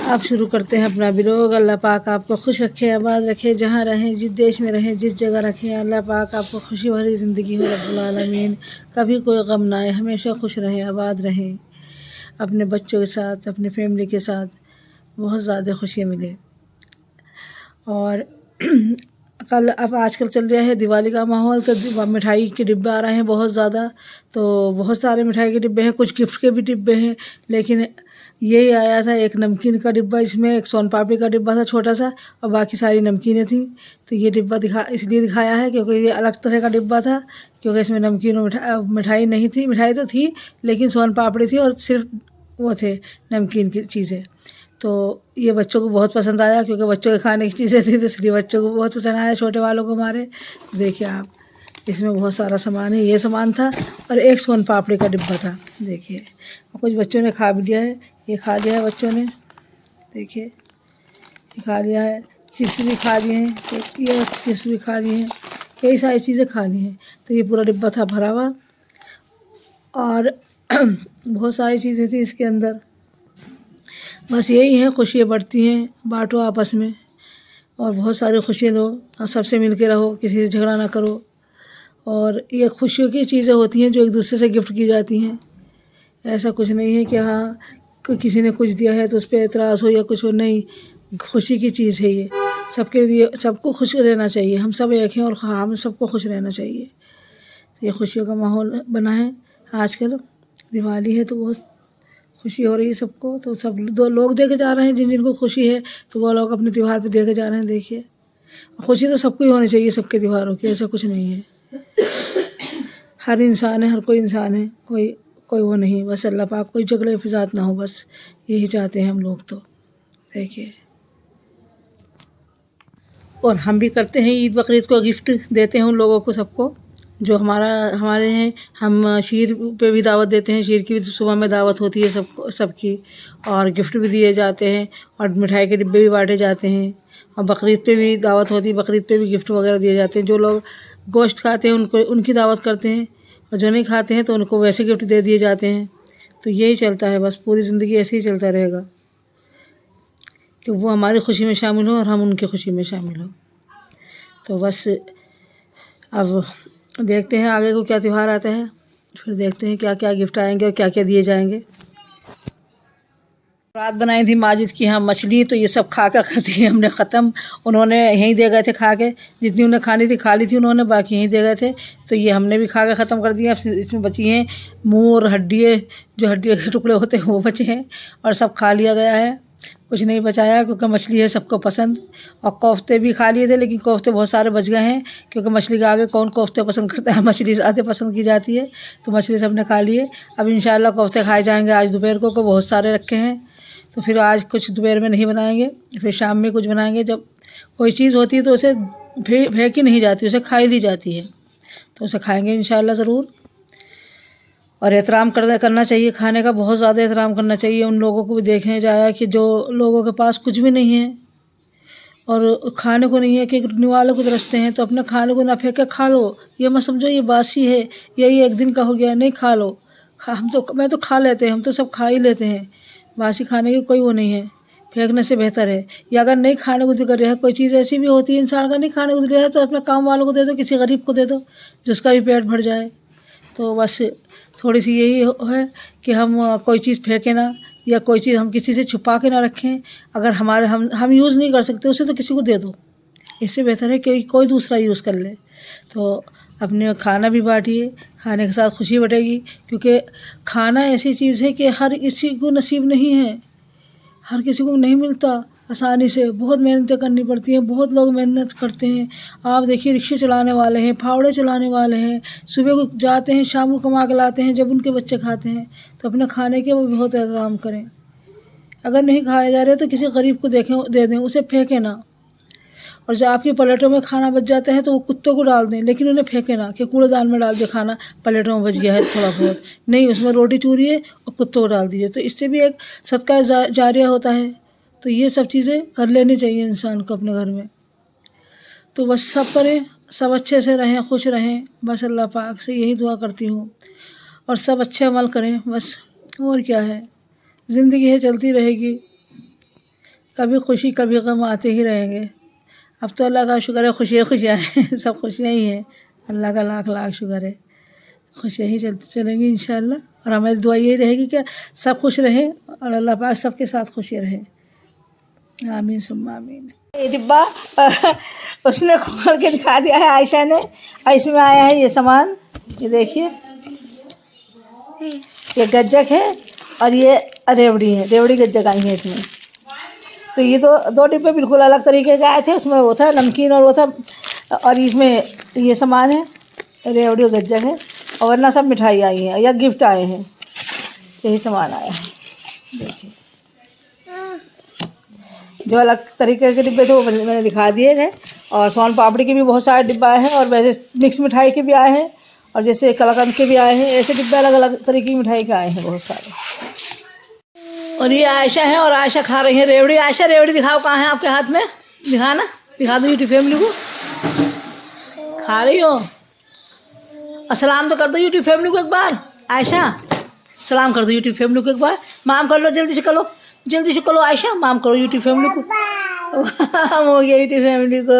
आप शुरू करते हैं अपना व्लॉग। अल्लाह पाक आपको खुश रखे, आबाद रखे, जहाँ रहें, जिस देश में रहें, जिस जगह रखें, अल्लाह पाक आपको खुशी भरी ज़िंदगी हो रब्बुल आलमीन। कभी कोई गम ना आए, हमेशा खुश रहें, आबाद रहें, अपने बच्चों के साथ, अपनी फैमिली के साथ बहुत ज़्यादा खुशी मिले। और कल अब आजकल चल रहा है दिवाली का माहौल, तो मिठाई के डिब्बे आ रहे हैं बहुत ज़्यादा। तो बहुत सारे मिठाई के डिब्बे हैं, कुछ गिफ्ट के भी डिब्बे हैं, लेकिन यही आया था एक नमकीन का डिब्बा। इसमें एक सोन पापड़ी का डिब्बा था छोटा सा, और बाकी सारी नमकीनें थी। तो ये डिब्बा इसलिए दिखाया है क्योंकि ये अलग तरह का डिब्बा था, क्योंकि इसमें नमकीन और मिठाई नहीं थी। मिठाई तो थी लेकिन सोन पापड़ी थी और सिर्फ वो थे नमकीन की चीज़ें। तो ये बच्चों को बहुत पसंद आया, क्योंकि बच्चों के खाने की चीज़ें थी, तो इसलिए बच्चों को बहुत पसंद आया, छोटे वालों को हमारे। देखिए आप, इसमें बहुत सारा सामान है। ये सामान था और एक सोन पापड़ी का डिब्बा था। देखिए कुछ बच्चों ने खा भी लिया है, ये खा लिया है बच्चों ने, देखिए ये खा लिया है। चिप्स भी खा लिए हैं, तो ये चिप्स भी खा लिए हैं, कई सारी चीज़ें खा ली हैं। तो ये पूरा डिब्बा था भरा हुआ, और बहुत सारी चीज़ें थी इसके अंदर। बस यही है, खुशियाँ बढ़ती हैं, बांटो आपस में, और बहुत सारी खुशियाँ लो, और सबसे मिल के रहो, किसी से झगड़ा ना करो। और ये खुशियों की चीज़ें होती हैं जो एक दूसरे से गिफ्ट की जाती हैं। ऐसा कुछ नहीं है कि हाँ किसी ने कुछ दिया है तो उस पर एतराज़ हो या कुछ हो, नहीं। खुशी की चीज़ है ये, सबके लिए, सबको खुश रहना चाहिए। हम सब एक हैं और हम सबको खुश रहना चाहिए। तो ये खुशियों का माहौल बना है। आजकल दिवाली है तो बहुत खुशी हो रही है सबको। तो सब दो लोग देखे जा रहे हैं, जिन जिनको खुशी है तो वो लोग अपने त्यौहार पे देखे जा रहे हैं। देखिए खुशी तो सबको ही होनी चाहिए, सबके त्योहारों की, ऐसा कुछ नहीं है। हर इंसान है, हर कोई इंसान है, कोई वो नहीं। बस अल्लाह पाक कोई झगड़े फिसाद ना हो, बस यही चाहते हैं हम लोग। तो देखिए, और हम भी करते हैं, ईद बकरीद को गिफ्ट देते हैं उन लोगों को, सबको जो हमारे हैं। हम शीर पे भी दावत देते हैं, शीर की भी सुबह में दावत होती है सबकी, और गिफ्ट भी दिए जाते हैं, और मिठाई के डिब्बे भी बांटे जाते हैं। और बकरीद पे भी दावत होती है, बकरीद पे भी गिफ्ट वगैरह दिए जाते हैं। जो लोग गोश्त खाते हैं उनको, उनकी दावत करते हैं, और जो नहीं खाते हैं तो उनको वैसे गिफ्ट दे दिए जाते हैं। तो यही चलता है, बस पूरी ज़िंदगी ऐसे ही चलता रहेगा कि वो हमारी खुशी में शामिल हो और हम उनकी खुशी में शामिल हो। तो बस अब देखते हैं आगे को क्या त्यौहार आता है, फिर देखते हैं क्या क्या गिफ्ट आएंगे और क्या क्या दिए जाएंगे। रात बनाई थी माजिद की यहाँ मछली, तो ये सब खा कर दी हमने ख़त्म। उन्होंने यहीं दे गए थे खा के, जितनी उन्हें खानी थी खा ली थी उन्होंने, बाकी यहीं दे गए थे। तो ये हमने भी खा के ख़त्म कर दिया। इसमें बची हैं मुँह और हड्डियाँ, जो हड्डियों के टुकड़े होते हैं वो बचे हैं, और सब खा लिया गया है, कुछ नहीं बचाया, क्योंकि मछली है सबको पसंद। और कोफ्ते भी खा लिए थे, लेकिन कोफ्ते बहुत सारे बच गए हैं, क्योंकि मछली के आगे कौन कोफ्ते पसंद करता है, मछली ज़्यादा पसंद की जाती है। तो मछली सबने खा लिए। अब इंशाल्लाह कोफ्ते खाए जाएंगे आज दोपहर को बहुत सारे रखे हैं। तो फिर आज कुछ दोपहर में नहीं बनाएंगे, फिर शाम में कुछ बनाएंगे। जब कोई चीज़ होती है तो उसे फेंकी नहीं जाती, उसे खाई ली जाती है, तो उसे खाएंगे इंशाल्लाह ज़रूर। और एहतराम करना चाहिए, खाने का बहुत ज़्यादा एहतराम करना चाहिए। उन लोगों को भी देखने जाया कि जो लोगों के पास कुछ भी नहीं है और खाने को नहीं है, कि निवाले को तरसते हैं, तो अपने खाने को ना फेंक के खा लो। ये मत समझो ये बासी है, यही एक दिन का हो गया, नहीं, खा लो। मैं तो खा लेते हैं, हम तो सब खा ही लेते हैं। बासी खाने की कोई वो नहीं है, फेंकने से बेहतर है। या अगर नहीं खाने को दिल कर रहा है, कोई चीज़ ऐसी भी होती है इंसान का नहीं खाने को दिल रहा है, तो अपने काम वालों को दे दो, किसी गरीब को दे दो, जिसका भी पेट भर जाए। तो बस थोड़ी सी यही है कि हम कोई चीज़ फेंकें ना, या कोई चीज़ हम किसी से छुपा के ना रखें। अगर हम यूज़ नहीं कर सकते उसे, तो किसी को दे दो, इससे बेहतर है कि कोई दूसरा यूज़ कर ले। तो अपने खाना भी बांटिए, खाने के साथ खुशी बढ़ेगी, क्योंकि खाना ऐसी चीज़ है कि हर किसी को नसीब नहीं है, हर किसी को नहीं मिलता आसानी से। बहुत मेहनतें करनी पड़ती हैं, बहुत लोग मेहनत करते हैं। आप देखिए, रिक्शे चलाने वाले हैं, फावड़े चलाने वाले हैं, सुबह को जाते हैं, शाम को कमा के लाते हैं, जब उनके बच्चे खाते हैं। तो अपने खाने के वो बहुत एहतराम करें। अगर नहीं खाया जा रहा है तो किसी गरीब को दे दें, उसे फेंकें ना। और जब आपकी प्लेटों में खाना बच जाता है तो वो कुत्तों को डाल दें, लेकिन उन्हें फेंकें ना कि कूड़ेदान में डाल दिया खाना, प्लेटों में बच गया है थोड़ा बहुत, नहीं, उसमें रोटी चूरिए और कुत्तों को डाल दीजिए। तो इससे भी एक सदका जारिया होता है। तो ये सब चीज़ें कर लेनी चाहिए इंसान को अपने घर में। तो बस सब करें, सब अच्छे से रहें, खुश रहें, बस अल्लाह पाक से यही दुआ करती हूँ। और सब अच्छे अमल करें, बस और क्या है, ज़िंदगी है, चलती रहेगी। कभी खुशी कभी गम आते ही रहेंगे। अब तो अल्लाह का शुक्र है, खुशियाँ खुशियाँ हैं, सब खुशियाँ ही हैं। अल्लाह का लाख लाख शुक्र है, खुशियाँ ही चलती चलेंगी इंशाल्लाह। और हमारी दुआ यही रहेगी कि सब खुश रहें और अल्लाह पाक सबके साथ खुशी रहे। आमीन सुम्मा आमीन। ये डिब्बा उसने खोल के दिखा दिया है आयशा ने, और इसमें आया है ये सामान। ये देखिए, ये गज्जक है और ये रेवड़ी है, रेवड़ी गज्जक आई है इसमें। तो ये तो दो डिब्बे बिल्कुल अलग तरीके के आए थे, उसमें वो था नमकीन और वो था, और इसमें ये सामान है, रेवड़ी और गज्जक है, और वरना सब मिठाई आई है या गिफ्ट आए हैं, यही सामान आया है। देखिए, जो अलग तरीके के डिब्बे थे वो मैंने दिखा दिए थे। और सोन पापड़ी के भी बहुत सारे डिब्बे आए हैं, और वैसे मिक्स मिठाई के भी आए हैं, और जैसे कलाकंद के भी आए हैं। ऐसे डिब्बे अलग अलग तरीके की मिठाई के आए हैं बहुत सारे। और ये आयशा है, और आयशा खा रही है रेवड़ी। आयशा रेवड़ी दिखाओ, कहाँ है आपके हाथ में, दिखाना, दिखा दो यूट्यूब फैमिली को। खा रही हो, और सलाम तो कर दो यूट्यूब फैमिली को एक बार। आयशा सलाम कर दो यूट्यूब फैमिली को एक बार, माम कर लो, जल्दी से करो, जल्दी से करो आयशा, माम करो यूट्यूब फैमिली को। हो गया यूट्यूब फैमिली को।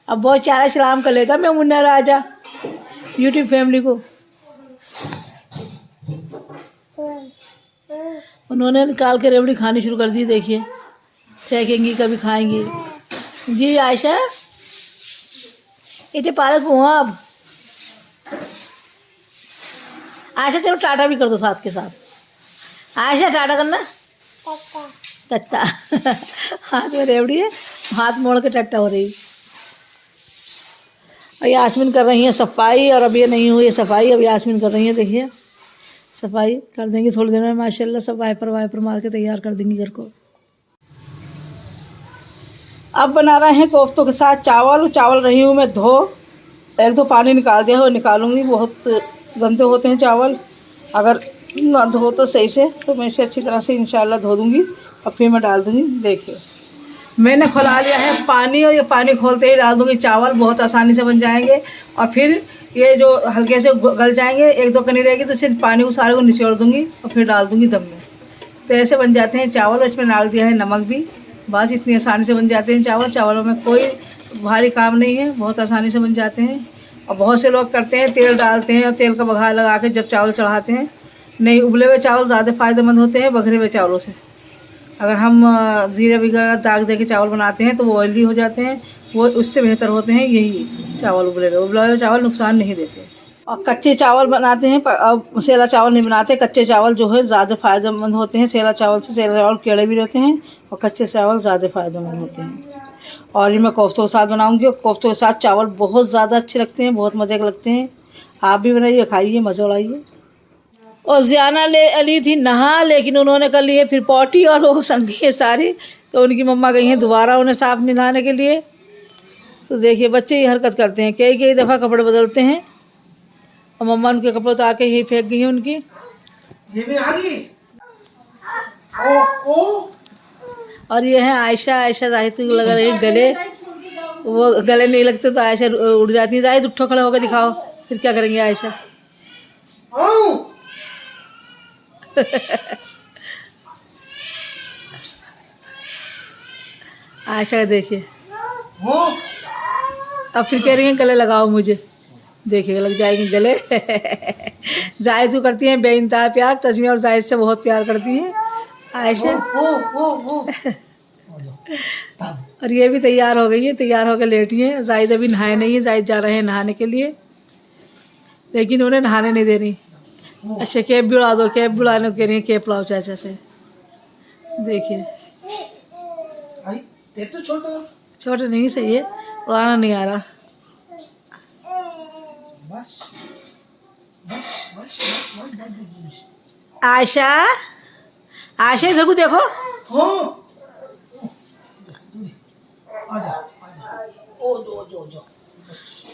अब बहुत चारा सलाम कर लेता मैं मुन्ना राजा यूट्यूब फैमिली को। उन्होंने निकाल के रेवड़ी खानी शुरू कर दी। देखिए, फेंकेंगी कभी खाएंगी। जी आयशा, इतने पालक हुआ अब। आयशा चलो टाटा भी कर दो साथ के साथ। आयशा टाटा करना, टट्टा। हाथ में रेवड़ी है, हाथ मोड़ के टट्टा हो रही। और यास्मीन कर रही है सफाई, और अब ये नहीं हुई है सफाई, अब यास्मीन कर रही है। देखिए, सफाई कर देंगी थोड़ी देर में माशाल्लाह, सब वाइपर मार के तैयार कर देंगी घर को। अब बना रहे हैं कोफ्तों के साथ चावल। चावल रही हूँ मैं धो, एक दो पानी निकाल दिया है, वो निकालूंगी। बहुत गंदे होते हैं चावल, अगर ना धो तो सही से, तो मैं इसे अच्छी तरह से इंशाल्लाह धो दूँगी और फिर मैं डाल दूँगी। देखिए, मैंने खोला लिया है पानी, और ये पानी खोलते ही डाल दूँगी चावल, बहुत आसानी से बन जाएंगे। और फिर ये जो हल्के से गल जाएंगे, एक दो कनी रहेगी तो सिर्फ पानी को सारे को निचोड़ दूँगी और फिर डाल दूँगी दम में। तो ऐसे बन जाते हैं चावल। इसमें डाल दिया है नमक भी, बस इतनी आसानी से बन जाते हैं चावल। चावलों में कोई भारी काम नहीं है, बहुत आसानी से बन जाते हैं। और बहुत से लोग करते हैं तेल डालते हैं और तेल का बघार लगा के जब चावल चढ़ाते हैं। नहीं, उबले हुए चावल ज़्यादा फ़ायदेमंद होते हैं बघरे हुए चावलों से। अगर हम जीरे वगैरह दाग दे के चावल बनाते हैं तो वो ऑयली हो जाते हैं, वो उससे बेहतर होते हैं यही चावल उबले हुए चावल नुकसान नहीं देते। और कच्चे चावल बनाते हैं, सेला चावल नहीं बनाते। कच्चे चावल जो है ज़्यादा फ़ायदेमंद होते हैं सेला चावल से। सेला चावल कीड़े भी रहते हैं और कच्चे चावल ज़्यादा फ़ायदेमंद होते हैं। और ये मैं कोफ्तों के साथ बनाऊंगी, और कोफ्तों के साथ चावल बहुत ज़्यादा अच्छे लगते हैं, बहुत मज़े के लगते हैं। आप भी बनाइए, खाइए, मज़ा उड़ाइए। और ज़ियाना अली थी नहा, लेकिन उन्होंने कर ली है फिर पॉटी, और वो संगी है सारी, तो उनकी मम्मा गई हैं दोबारा उन्हें साफ नहलाने के लिए। तो देखिए, बच्चे ही हरकत करते हैं, कई दफ़ा कपड़े बदलते हैं, और मम्मा उनके कपड़े उतार के यहीं फेंक गई हैं उनकी। ये भी आ गई। और ये है आयशा। आयशा जाहिद को लगा रही है गले, वो गले नहीं लगते तो आयशा उड़ जाती है। जाहिद उठो, खड़े होकर दिखाओ, फिर क्या करेंगे आयशा। आयशा देखिए, अब फिर कह रही हैं गले लगाओ मुझे। देखिए, लग जाएंगे गले। जाहिद को करती हैं बेइंतहा प्यार, तस्मीर और जाहिद से बहुत प्यार करती हैं आयशा। और ये भी तैयार हो गई है, तैयार होकर लेटी है। जाहिद अभी नहाए नहीं है, जाहिद जा रहे हैं नहाने के लिए, लेकिन उन्हें नहाने नहीं दे रही। अच्छा, कैप भी उड़ा दो, कैप भी उड़ाने को कह रही है, कैप लाओ चाचा से। देखिए, तो छोटा नहीं, सही है, उड़ाना नहीं आ रहा। आयशा, आयशा इधर को देखो।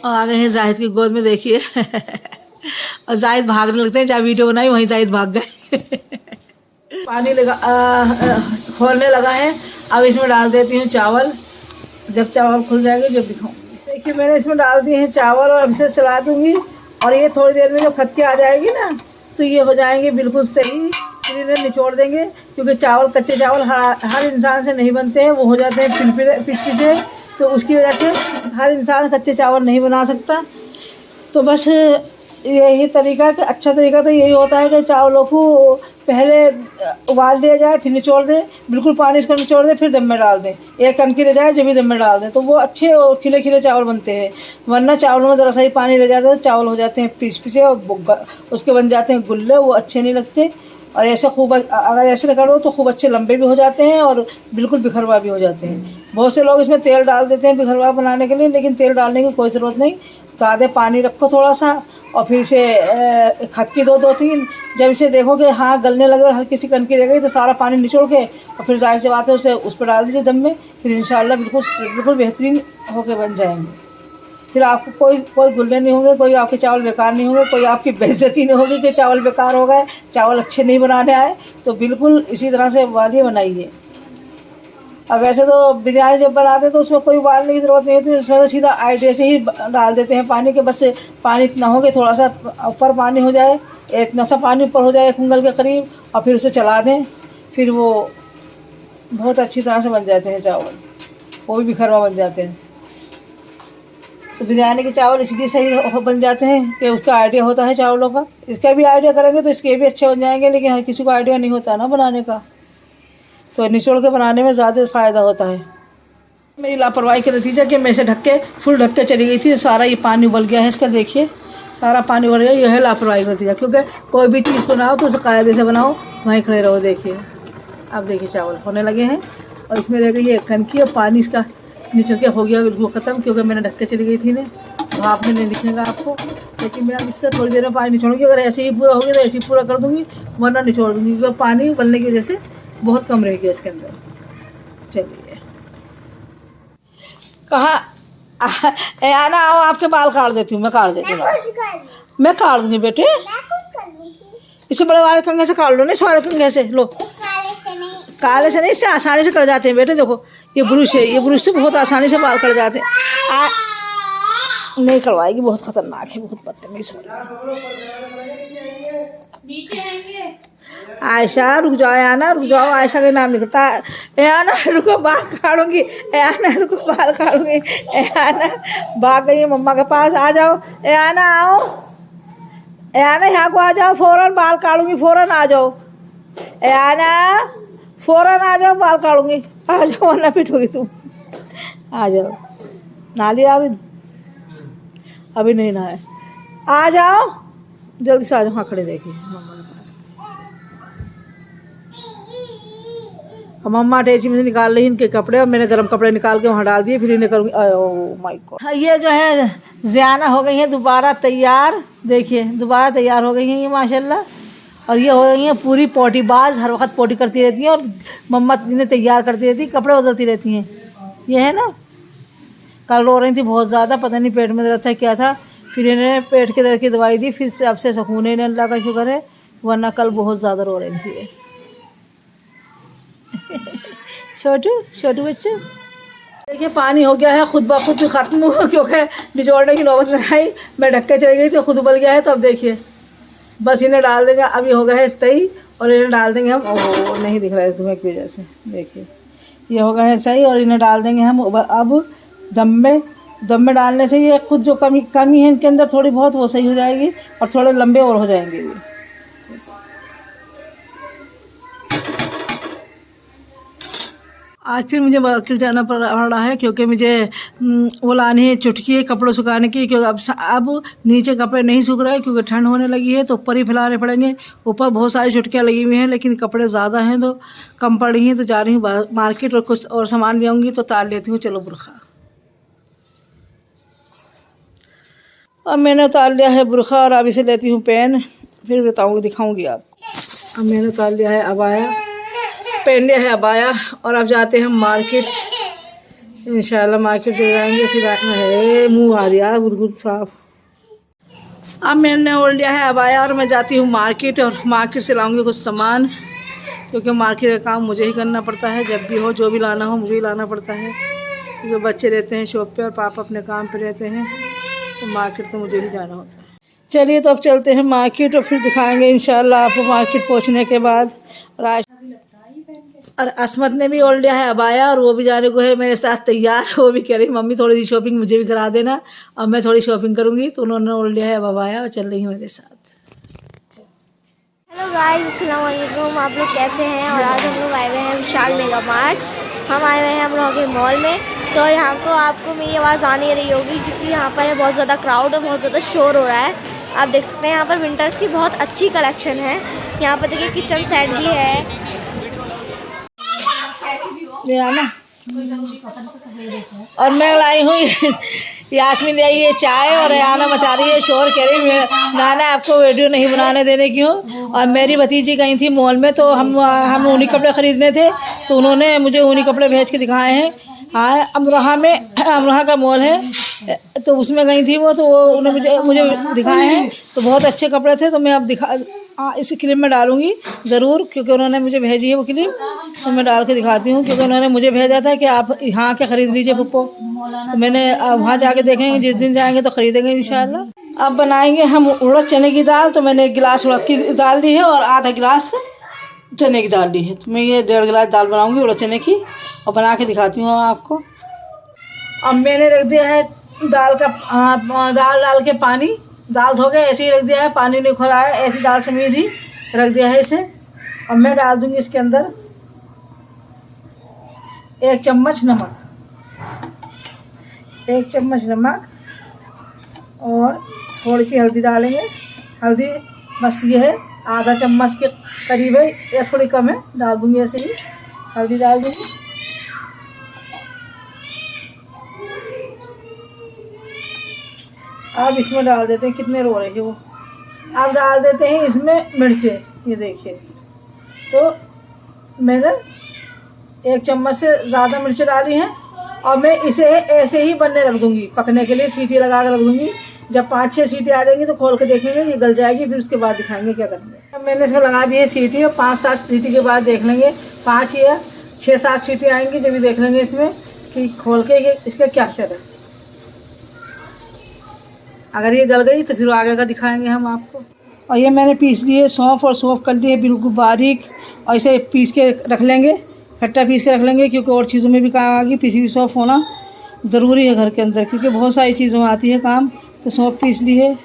और आ गए हैं जाहिद की गोद में, देखिए। और जाहिद भागने लगते हैं, जहाँ वीडियो बनाई वहीं जाहिद भाग गए। पानी लगा खोलने लगा है। अब इसमें डाल देती हूँ चावल, जब चावल खुल जाएंगे जब दिखाऊंगी। देखिए, मैंने इसमें डाल दिए हैं चावल, और अब इसे चला दूँगी। और ये थोड़ी देर में जब खदके आ जाएगी ना, तो ये हो जाएंगे बिल्कुल सही। फिर इन्हें निचोड़ देंगे, क्योंकि चावल कच्चे चावल हर इंसान से नहीं बनते हैं, वो हो जाते हैं पिचपिचे, तो उसकी वजह से हर इंसान कच्चे चावल नहीं बना सकता। तो बस यही तरीका, अच्छा तरीका तो यही होता है कि चावलों को पहले उबाल दिया जाए, फिर निचोड़ दें, बिल्कुल पानी इसको निचोड़ दें, फिर दम में डाल दें, एक कनकी रह जाए जब भी दम में डाल दें, तो वो अच्छे और खिले खिले चावल बनते हैं। वरना चावलों में ज़रा सा ही पानी रह जाता है, चावल हो जाते हैं पिचे और उसके बन जाते हैं गुल्ले, वो अच्छे नहीं लगते। और ऐसे खूब, अगर ऐसे करो तो खूब अच्छे लंबे भी हो जाते हैं और बिल्कुल बिखरवा भी हो जाते हैं। बहुत से लोग इसमें तेल डाल देते हैं बिखरवा बनाने के लिए, लेकिन तेल डालने की कोई ज़रूरत नहीं। ज़्यादा पानी रखो थोड़ा सा, और फिर इसे खदकी दो तीन, जब इसे देखो कि हाँ गलने लगे और हल्की सी कनकी रह गई, तो सारा पानी निचोड़ के और फिर जाहिर सी बात है उसे उस पर डाल दीजिए दम में, फिर इंशाल्लाह बिल्कुल बेहतरीन होके बन जाएंगे। फिर आपको कोई गुल्ले नहीं होंगे, कोई आपके चावल बेकार नहीं होंगे, कोई आपकी बेइज्जती नहीं होगी कि चावल बेकार हो गए, चावल अच्छे नहीं बनाने आए। तो बिल्कुल इसी तरह से वाली बनाइए। अब वैसे तो बिरयानी जब बनाते तो उसमें कोई उबालने की ज़रूरत नहीं होती, उसमें तो सीधा आइडिया से ही डाल देते हैं पानी के, बस पानी इतना हो कि थोड़ा सा ऊपर पानी हो जाए, इतना सा पानी ऊपर हो जाए 1 उंगल के करीब, और फिर उसे चला दें, फिर वो बहुत अच्छी तरह से बन जाते हैं चावल, वो भी बिखरवा बन जाते हैं। तो बिरयानी के चावल इसलिए सही बन जाते हैं कि उसका आइडिया होता है चावलों का। इसका भी आइडिया करेंगे तो इसके भी अच्छे बन जाएंगे, लेकिन हर किसी को आइडिया नहीं होता ना बनाने का, तो निचोड़ के बनाने में ज़्यादा फ़ायदा होता है। मेरी लापरवाही के नतीजा कि मैं इसे फुल ढक के चली गई थी, सारा ये पानी उबल गया है इसका, देखिए सारा पानी उबल गया। यह है लापरवाही का नतीजा, क्योंकि कोई भी चीज़ बनाओ तो उसे कायदे से बनाओ, वहीं खड़े रहो। देखिए अब देखिए चावल होने लगे हैं, और इसमें रह गई है कनकी, और पानी इसका निचल के हो गया बिल्कुल ख़त्म, क्योंकि मैंने ढक के चली गई थी ने, भाप में नहीं दिखेगा आपको। लेकिन मैं अब इसका थोड़ी देर में पानी निचोड़ूंगी, अगर ऐसे ही पूरा हो गया तो ऐसे ही पूरा कर दूँगी, वरना निचोड़ दूँगी, क्योंकि पानी उबलने की वजह से बहुत कम रह गया इसके अंदर। चलिए कहाँ आना, आओ आपके बाल काट देती हूँ, मैं काट देती हूँ, मैं काट दूँगी बेटे, इसे बड़े वाले कंघे से काट लो, नहीं सारे कंघे से लो, काले से नहीं, इससे आसानी से कट जाते हैं बेटे। देखो ये ब्रश है, ये ब्रश से बहुत आसानी से बाल कट जाते हैं। नहीं कटवाएगी, बहुत खतरनाक है, बहुत बदतमीज हो रही है। आयशा रुक जाओ, आना रुक जाओ, आयशा का नाम लिखता है, आना रुको बाल काटूंगी, आना रुको बाल काटूंगी, आना भाग गई है मम्मा के पास, आ जाओ, आना आओ, आना यहाँ को आ जाओ, फ़ौरन बाल काटूंगी, फ़ौरन आ जाओ, आना फ़ौरन आ जाओ, बाल काटूंगी, आ जाओ वरना पिटोगी तुम, आ जाओ। नहा लिया अभी नहीं नहाए, आ जाओ जल्दी से, आ जाओ। हाँ खड़े देखिए मम्मा के पास, और मम्मा अटैची में से निकाल रही इनके कपड़े, और मैंने गर्म कपड़े निकाल के वहाँ डाल दिए, फिर इन्हें करूँगी। ओह माय गॉड, हाँ ये जो है ज़ियाना हो गई हैं दोबारा तैयार, देखिए दोबारा तैयार हो गई हैं ये माशाल्लाह। और ये हो रही हैं पूरी पोटीबाज, हर वक्त पोटी करती रहती हैं, और मम्मा इन्हें तैयार करती रहती हैं, कपड़े बदलती रहती हैं। ये है ना, कल रो रही थी बहुत ज़्यादा, पता नहीं पेट में दर्द था क्या था, फिर इन्हें पेट के दर्द की दवाई दी, फिर से अब से सुकून है इन्हें, अल्लाह का शुक्र है, वरना कल बहुत ज़्यादा रो रही थी। छोटू बच्चे देखिए पानी हो गया है खुद ब खुद ख़त्म, क्योंकि निचोड़ने की नौबत नहीं आई, मैं ढक के चली गई तो खुद उबल गया है। तो अब देखिए बस इन्हें डाल देंगे, अभी हो गया है सही, और इन्हें डाल देंगे हम, ओहो नहीं दिख रहा है धुएं की वजह से, देखिए ये हो गया है सही, और इन्हें डाल देंगे हम अब दम में डालने से ये खुद जो कमी है इनके अंदर थोड़ी बहुत, वो सही हो जाएगी, और थोड़े लंबे और हो जाएंगे ये। आज फिर मुझे मार्केट जाना पड़ रहा है, क्योंकि मुझे वो लानी है चुटकी कपड़ों सुखाने की, क्योंकि अब नीचे कपड़े नहीं सूख रहे, क्योंकि ठंड होने लगी है, तो ऊपर ही फैलाने पड़ेंगे। ऊपर बहुत सारी चुटकियाँ लगी हुई हैं, लेकिन कपड़े ज़्यादा हैं तो कम पड़ी हैं, तो जा रही हूँ मार्केट, और कुछ और सामान ले आऊँगी, तो तार लेती हूँ। चलो बुरखा, अब मैंने उतार लिया है बुरखा, और अब इसे लेती हूँ पेन, फिर दिखाऊँगी आपको। अब मैंने उतार लिया है अबाया, पहन लिया है अबाया, और अब जाते हैं हम मार्केट, इंशाल्लाह मार्केट चले जाएंगे। फिर मुँह आ रहा बिल्कुल साफ। अब मैंने ओढ़ लिया है अबाया, और मैं जाती हूँ मार्केट, और मार्केट से लाऊंगी कुछ सामान, क्योंकि मार्केट का काम मुझे ही करना पड़ता है, जब भी हो जो भी लाना हो मुझे ही लाना पड़ता है, क्योंकि बच्चे रहते हैं शॉप पे और पापा अपने काम पे रहते हैं, तो मार्केट तो मुझे ही जाना होता है। चलिए तो अब चलते हैं मार्केट और फिर दिखाएंगे इंशाल्लाह आपको मार्केट पहुंचने के बाद। और असमत ने भी ओढ़ लिया है अबाया और वो भी जाने को है मेरे साथ तैयार। वो भी कह रही मम्मी थोड़ी सी शॉपिंग मुझे भी करा देना, अब मैं थोड़ी शॉपिंग करूँगी। तो उन्होंने ओढ़ लिया है अबाया और चल रही है मेरे साथ। हेलो गाइस, अस्सलाम वालेकुम। आप लोग कैसे हैं? और आज हम लोग आए हुए हैं विशाल मेगा मार्ट। हम आए हुए हैं हम लोग के मॉल में। तो यहाँ को आपको मेरी आवाज़ आ नहीं रही होगी क्योंकि यहाँ पर बहुत ज़्यादा क्राउड और बहुत ज़्यादा शोर हो रहा है। आप देख सकते हैं यहाँ पर विंटर्स की बहुत अच्छी कलेक्शन है। यहाँ पर देखिए किचन सेट भी है। और मैं लाई हूँ यास्मीन ले आई है चाय और आना मचा रही है शोर, कह रही नाना आपको वीडियो नहीं बनाने देने की हूँ। और मेरी भतीजी गई थी मॉल में तो हम ऊनी कपड़े ख़रीदने थे तो उन्होंने मुझे ऊनी कपड़े भेज के दिखाए हैं। हाँ, अमरोहा में अमरोहा का मॉल है तो उसमें गई थी वो, तो वो उन्हें मुझे दिखाए हैं तो बहुत अच्छे कपड़े थे। तो मैं अब इस क्लिप में डालूँगी ज़रूर क्योंकि उन्होंने मुझे भेजी है वो क्लिप, तो मैं डाल के दिखाती हूँ क्योंकि उन्होंने मुझे भेजा था कि आप यहाँ के ख़रीद लीजिए पप्पो। तो मैंने वहाँ जाके देखेंगे, जिस दिन जाएंगे तो ख़रीदेंगे इंशाल्लाह। अब बनाएंगे हम उड़द चने की दाल। तो मैंने 1 गिलास उड़द की दाल ली है और आधा गिलास चने की दाल ली है। तो मैं ये 1.5 गिलास दाल बनाऊँगी उड़द चने की और बना के दिखाती हूँ आपको। अब मैंने रख दिया है दाल डाल के पानी, दाल धो के ऐसे ही रख दिया है, पानी नहीं खोला है, ऐसी दाल समेत ही रख दिया है इसे। अब मैं डाल दूंगी इसके अंदर 1 चम्मच नमक, 1 चम्मच नमक और थोड़ी सी हल्दी डालेंगे। हल्दी बस ये है आधा चम्मच के करीब है या थोड़ी कम है, डाल दूंगी ऐसे ही हल्दी डाल दूंगी। अब इसमें डाल देते हैं, कितने रो रहे हैं वो। अब डाल देते हैं इसमें मिर्चें, ये देखिए। तो मैंने 1 चम्मच से ज़्यादा मिर्चें डाली हैं और मैं इसे ऐसे ही बनने रख दूँगी, पकने के लिए सीटी लगा कर रख दूँगी। जब 5-6 सीटी आ जाएंगी तो खोल के देखेंगे ये गल जाएगी, फिर उसके बाद दिखाएंगे क्या करेंगे। अब मैंने इसमें लगा दी है सीटी और 5-7 सीटी के बाद देख लेंगे, 5 या 6-7 सीटी आएंगी जब भी देख लेंगे इसमें कि खोल के इसका क्या असर है। अगर ये गल गई तो फिर आगे का दिखाएंगे हम आपको। और ये मैंने पीस लिए सौंफ और सौंफ कर दिए बिल्कुल बारीक, और इसे पीस के रख लेंगे, खट्टा पीस के रख लेंगे क्योंकि और चीज़ों में भी काम आएगी। पीसी हुई सौंफ होना ज़रूरी है घर के अंदर क्योंकि बहुत सारी चीज़ों में आती है काम। तो सौंफ पीस ली है।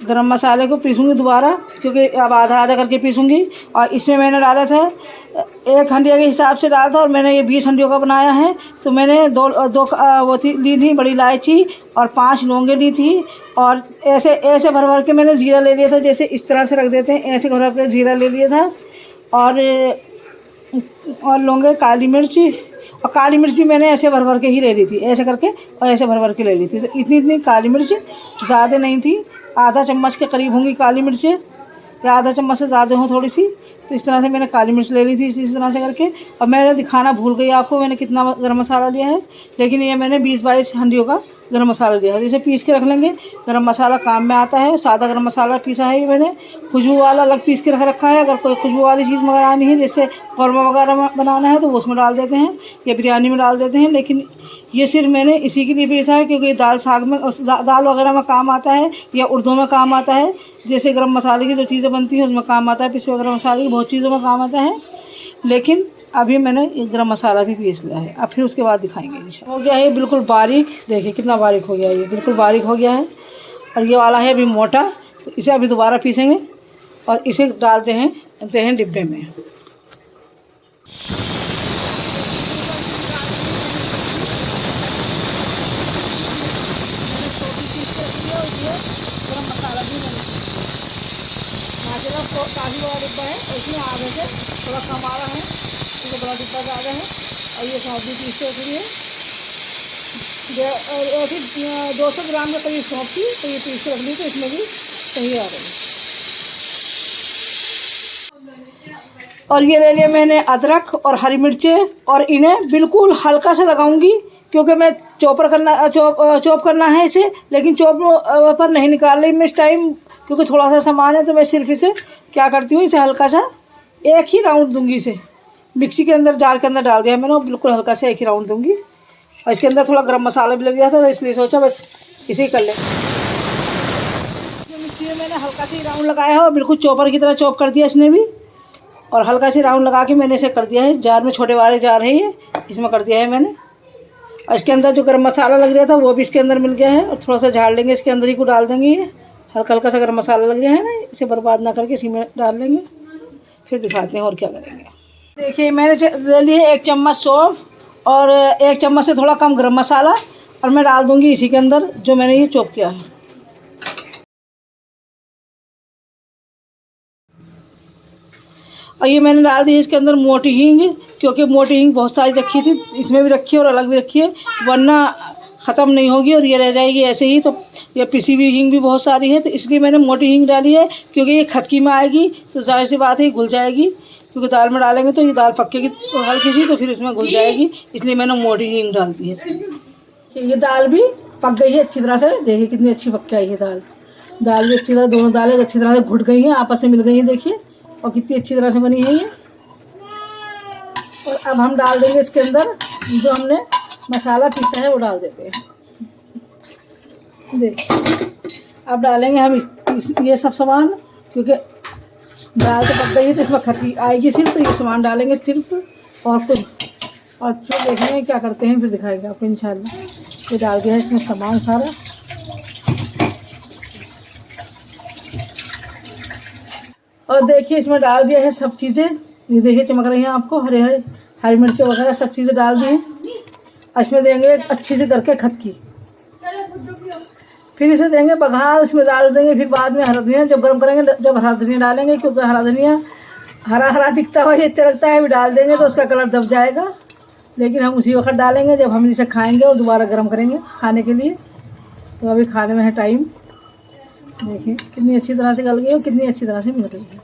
गरम मसाले को पीसूँगी दोबारा क्योंकि अब आधा आधा करके पीसूँगी। और इसमें मैंने डाला था 1 हंडिया के हिसाब से डाला था और मैंने ये 20 हंडियों का बनाया है। तो मैंने दो वो ली थी बड़ी इलायची और 5 लौंगे ली थी। और ऐसे भर भर के मैंने जीरा ले लिया था, जैसे इस तरह से रख देते हैं, ऐसे भर भर के जीरा ले लिया था। और लौंगे, काली मिर्च, और काली मिर्च भी मैंने ऐसे भर भर के ही ले ली थी, ऐसे करके और ऐसे भर भर के ले ली थी। तो इतनी काली मिर्च ज़्यादा नहीं थी, आधा चम्मच के करीब होंगी काली मिर्चें या आधा चम्मच से ज़्यादा हों थोड़ी सी। तो इस तरह से मैंने काली मिर्च ले ली थी इस तरह से करके। और मैंने दिखाना भूल गई आपको मैंने कितना गरम मसाला लिया है, लेकिन ये मैंने 20-22 हंडियों का गरम मसाला लिया है। इसे पीस के रख लेंगे, गरम मसाला काम में आता है। सादा गरम मसाला पीसा है ये मैंने, खुशबू वाला अलग पीस के रख रखा है। अगर कोई खुशबू वाली चीज़ मंगानी है जैसे कौरमा वगैरह बनाना है तो वो उसमें डाल देते हैं या बिरयानी में डाल देते हैं, लेकिन ये सिर्फ मैंने इसी के लिए पीसा है क्योंकि दाल साग में दाल वगैरह में काम आता है या उर्दू में काम आता है। जैसे गरम मसाले की जो चीज़ें बनती हैं उसमें काम आता है, पिसे हुए गरम मसाले की बहुत चीज़ों में काम आता है। लेकिन अभी मैंने ये गरम मसाला भी पीस लिया है। अब फिर उसके बाद दिखाएंगे। हो गया है बिल्कुल बारीक, देखिए कितना बारीक हो गया है, ये बिल्कुल बारीक हो गया है। और ये वाला है अभी मोटा, तो इसे अभी दोबारा पीसेंगे और इसे डालते हैं डिब्बे में। काफ़ी बड़ा डिब्बा है, उसमें आगे से थोड़ा कम आ रहा है, तो बड़ा डिब्बा ज़्यादा है। और ये सौंफ भी पीस के रख रही है, 200 ग्राम के करीब सौंफ थी, तो ये पीस के रख ली तो इसमें भी सही आ रही है। और ये ले लिया मैंने अदरक और हरी मिर्चें, और इन्हें बिल्कुल हल्का सा लगाऊंगी क्योंकि मैं चॉप करना है इसे, लेकिन चॉप पर नहीं निकाल रही मैं इस टाइम क्योंकि थोड़ा सा सामान है। तो मैं सिर्फ इसे क्या करती हूँ, इसे हल्का सा एक ही राउंड दूंगी। इसे मिक्सी के अंदर जार के अंदर डाल दिया मैंने और बिल्कुल हल्का से एक ही राउंड दूंगी। और इसके अंदर थोड़ा गरम मसाला भी लग गया था तो इसलिए सोचा बस इसे ही कर लें। मिक्सी में मैंने हल्का सा राउंड लगाया है और बिल्कुल चॉपर की तरह चॉप कर दिया इसने भी, और हल्का से राउंड लगा के मैंने इसे कर दिया है जार में। छोटे वाले जार है ये, इसमें कर दिया है मैंने। और इसके अंदर जो गरम मसाला लग रहा था वो भी इसके अंदर मिल गया है, और थोड़ा सा झाड़ लेंगे इसके अंदर ही को डाल देंगे। ये हल्का हल्का सा गरम मसाला लग गया है ना, इसे बर्बाद ना करके इसी में डाल लेंगे, फिर दिखाते हैं और क्या करेंगे। देखिए मैंने ले लिए 1 चम्मच सौंफ और 1 चम्मच से थोड़ा कम गरम मसाला, और मैं डाल दूँगी इसी के अंदर जो मैंने ये चॉप किया है। और ये मैंने डाल दी इसके अंदर मोटी हींग, क्योंकि मोटी हींग बहुत सारी रखी थी, इसमें भी रखी है और अलग भी रखी है, वरना ख़त्म नहीं होगी और ये रह जाएगी ऐसे ही। तो ये पिसी हुई हींग भी बहुत सारी है, तो इसलिए मैंने मोटी हींग डाली है क्योंकि ये खटकी में आएगी तो जाहिर सी बात है घुल जाएगी, क्योंकि दाल में डालेंगे तो ये दाल पकेगी हल्की सी तो फिर इसमें घुल जाएगी, इसलिए मैंने मोटी हींग डाल दी है। ये दाल भी पक गई है अच्छी तरह से, देखिए कितनी अच्छी पक के आई है दाल भी अच्छी तरह, दोनों दालें अच्छी तरह से घुट गई हैं, आपस में मिल गई हैं देखिए, और कितनी अच्छी तरह से बनी है ये। और अब हम डाल देंगे इसके अंदर जो हमने मसाला पीसा है वो डाल देते हैं। देखिए अब डालेंगे हम ये सब सामान, क्योंकि दाल तो पक गई है तो इसमें खट्टी आएगी सिर्फ, तो ये सामान डालेंगे सिर्फ और कुछ, और फिर देखेंगे क्या करते हैं, फिर दिखाएंगे आपको इंशाल्लाह। ये डाल दिया है इसमें सामान सारा, और देखिए इसमें डाल दिया है सब चीज़ें, ये देखिए चमक रही हैं आपको, हरी मिर्ची वगैरह सब चीज़ें डाल दी हैं। इसमें देंगे अच्छी से करके खटकी, फिर इसे देंगे बघार, इसमें डाल देंगे फिर बाद में हरा धनिया जब गर्म करेंगे, जब हरा धनिया डालेंगे, क्योंकि हरा धनिया हरा हरा दिखता हुआ ये अच्छा लगता है, अभी डाल देंगे तो उसका कलर दब जाएगा, लेकिन हम उसी वक्त डालेंगे जब हम इसे खाएंगे और दोबारा गर्म करेंगे खाने के लिए। तो अभी खाने में है टाइम। देखिए कितनी अच्छी तरह से गल गई और कितनी अच्छी तरह से मिल गई है।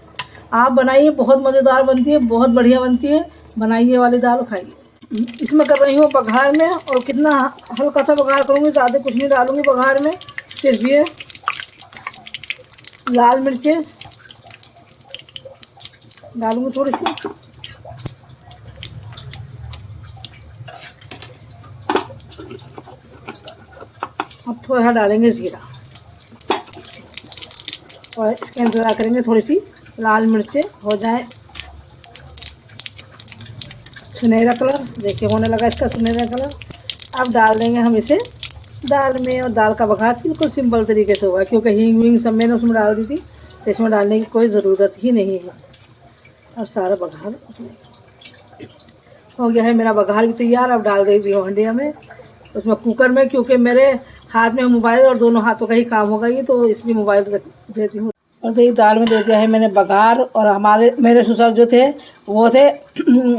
आप बनाइए, बहुत मज़ेदार बनती है, बहुत बढ़िया बनती है, बनाइए वाली दाल खाइए। इसमें कर रही हूँ बघार में, और कितना हल्का सा बघार करूँगी, ज़्यादा कुछ नहीं डालूँगी बघार में, सिर्फ ये लाल मिर्चें डालूँगी थोड़ी सी, अब थोड़ा डालेंगे ज़ीरा, और इसके इंतज़ार करेंगे थोड़ी सी लाल मिर्चें हो जाए सुनहरा कलर। देखिए होने लगा इसका सुनहरा कलर। अब डाल देंगे हम इसे दाल में, और दाल का बघार बिल्कुल सिंपल तरीके से होगा, क्योंकि हींग वींग सब मैंने उसमें डाल दी थी, तो इसमें डालने की कोई ज़रूरत ही नहीं है। और सारा बघार उसमें हो गया है, मेरा बघार भी तैयार। अब डाल देती हूँ हंडिया में, उसमें कुकर में, क्योंकि मेरे हाथ में मोबाइल और दोनों हाथों का ही काम होगा ये, तो इसलिए मोबाइल देती हूँ। और देखिए दाल में दे दिया है मैंने बघार। और मेरे ससुर जो थे वो थे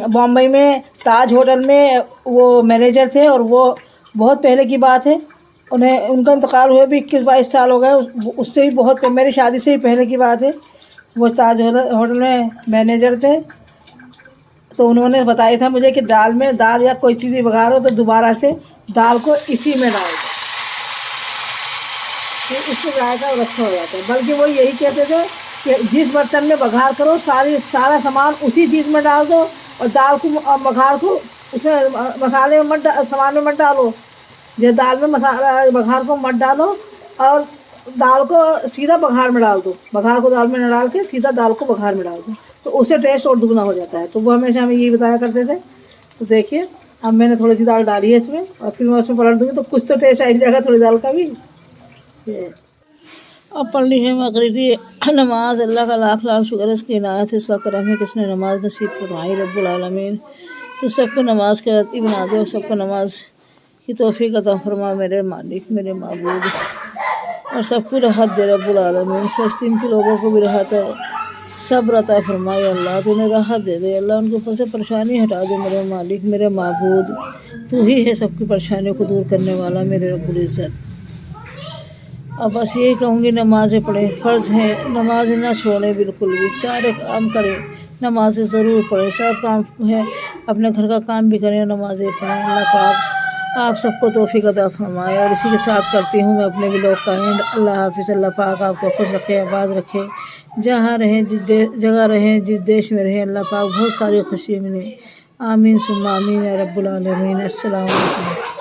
बॉम्बे में ताज होटल में वो मैनेजर थे, और वो बहुत पहले की बात है, उनका इंतकाल हुए भी 21-22 साल हो गए, उससे भी बहुत, मेरी शादी से भी पहले की बात है। वो ताज होटल में मैनेजर थे, तो उन्होंने बताया था मुझे कि दाल या कोई चीज़ बघारो तो दोबारा से दाल को इसी में डाल दो, तो इससे जायका और अच्छा हो जाता है। बल्कि वो यही कहते थे कि जिस बर्तन में बघार करो सारा सामान उसी चीज़ में डाल दो, और दाल को बघार को उसमें मसाले में सामान में मत डालो, जो दाल में मसाला बघार को मत डालो, और दाल को सीधा बघार में डाल दो, बघार को दाल में न डाल के सीधा दाल को बघार में डाल दो, तो उससे टेस्ट और दुगना हो जाता है। तो वो हमेशा हमें यही बताया करते थे। तो देखिए अब मैंने थोड़ी सी दाल डाली है इसमें, और फिर मैं उसमें पलट दूँगी तो कुछ तो टेस्ट आ जाएगा थोड़ी दाल का भी। अब पढ़ ली है मगरिबी नमाज। अल्लाह का लाख लाख शुक्र है, उसकी इनायत है, उसका करम है कि उसने नमाज नसीब फरमाई रब्बुल आलमीन। तो सबको नमाज के रती बना दे, और सबको नमाज की तौफीक अता फरमा मेरे मालिक, मेरे माबूद, और सबको राहत दे रब्बुल आलमीन। फ़लस्तीन के लोगों को भी राहत है, सब्र अता फरमाए अल्लाह, तो उन्हें राहत दे दे अल्लाह, उनके ऊपर से परेशानी हटा दे मेरे मालिक, मेरे माबूद। तू ही है सबकी परेशानियों को दूर करने वाला मेरे रब्बुल इज़्ज़त। अब बस यही कहूँगी, नमाज़ें पढ़ें, फ़र्ज़ है, नमाज़ ना छोड़ें बिल्कुल भी, 4 काम करें, नमाज़ें ज़रूर पढ़ें, सब काम है अपने घर का काम भी करें, नमाज़ें पढ़ें। अल्लाह पाक आप सबको तौफीक अता फरमाए। और इसी के साथ करती हूँ मैं अपने व्लॉग का एंड। अल्लाह हाफ़िज़। अल्लाह पाक आपको खुश रखे, आबाद रखे, जहाँ रहें, जिस जगह रहें, जिस देश में रहें, अल्लाह पाक बहुत सारी खुशी मिले। आमीन सुम्मा आमीन या रब्बुल आलमीन। अस्सलाम वालेकुम।